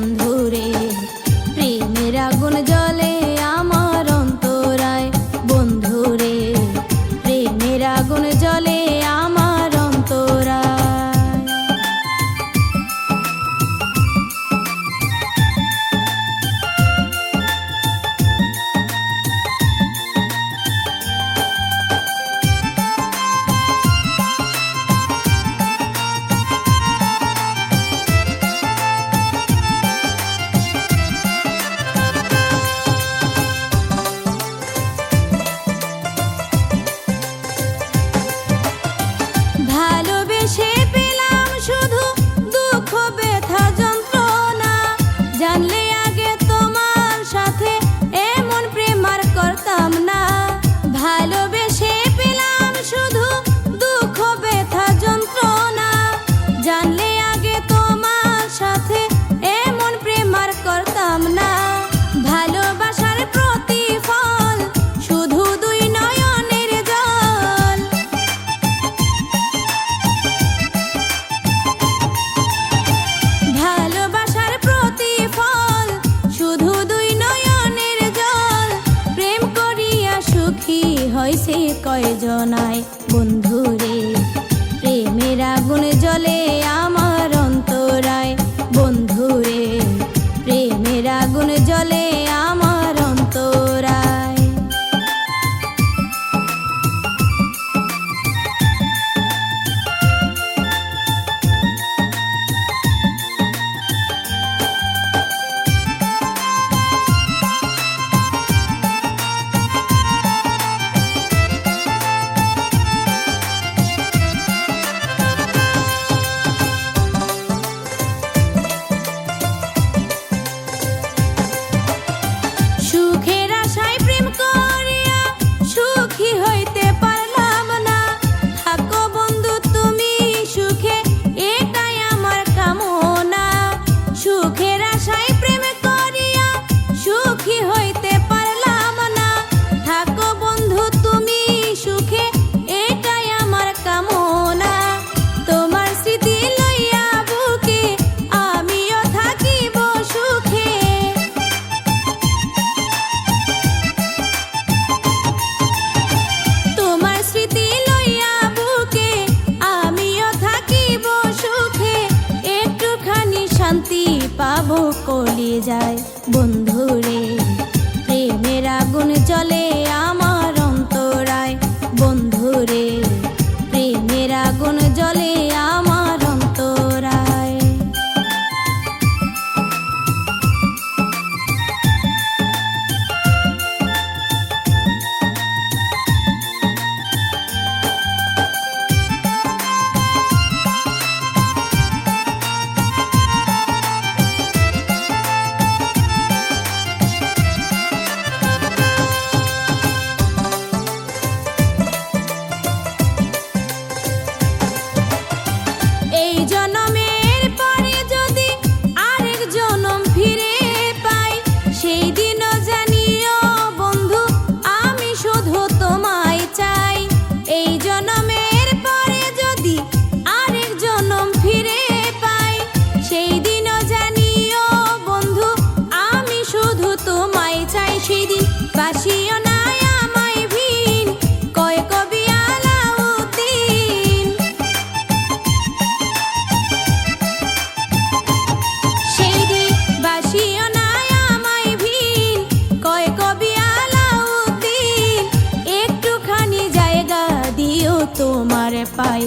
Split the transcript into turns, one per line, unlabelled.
বন্ধুরে, প্রেমের আগুন জ্বলে আমার অন্তরায় বন্ধুরে, প্রেমের আগুন জ্বলে আমার অন্তরায়। ভালোবেসে পেলাম শুধু দুঃখ ব্যথা যন্ত্রণা, জানলে আগে তোমার সাথে এমন প্রেম আর করতাম না। ভালোবেসে পেলাম শুধু দুঃখ ব্যথা যন্ত্রণা, জানলে আগে তোমার সাথে এমন প্রেম আর করতাম না। ভালোবাসার প্রতিফল শুধু দুই নয়নের জল, ভালোবাসার প্রতিফল শুধু দুই নয়নের জল। প্রেম করিয়া সুখী হইছে কয়জনায় বন্ধুরে, প্রেমের আগুন জ্বলে আমার অন্তরায় বন্ধুরে, প্রেমের আগুন জ্বলে আমার অন্তরায়। সুখের আশায় প্রেম করিয়া সুখী হইতে পারলাম না। থাকো বন্ধু তুমি সুখে, এটাই আমার কামনা। সুখের আশায় প্রেম করিয়া সুখী হইতে পারলাম না। থাকো বন্ধু তুমি সুখে, এটাই আমার কামনা। তোমার স্মৃতি লইয়া বুকে আমিও থাকিব সুখে, তোমার স্মৃতি লইয়া বুকে আমিও থাকিব সুখে। একটুখানি শান্তি পাবো কলিজায় বন্ধুরে, প্রেমের আগুন জ্বলে আমার অন্তরায় বন্ধুরে, প্রেমের আগুন জ্বলে আমার অন্তরায়। এই জনমের পরে যদি আরেক জনম ফিরে পাই, সেই দিনও জানিও বন্ধু আমি শুধু তোমায় চাই। এই জনমের পরে যদি আরেক জনম ফিরে পাই, সেই দিনও জানিও বন্ধু আমি শুধু তোমায় চাই। সেই দিন বাসিও না আমায় ভিন, কয় কবি আলাউদ্দিন। সেই দিন বাসিও না আমায় ভিন, কয় কবি আলাউদ্দিন। একটুখানি জায়গা দিও তোমার পাই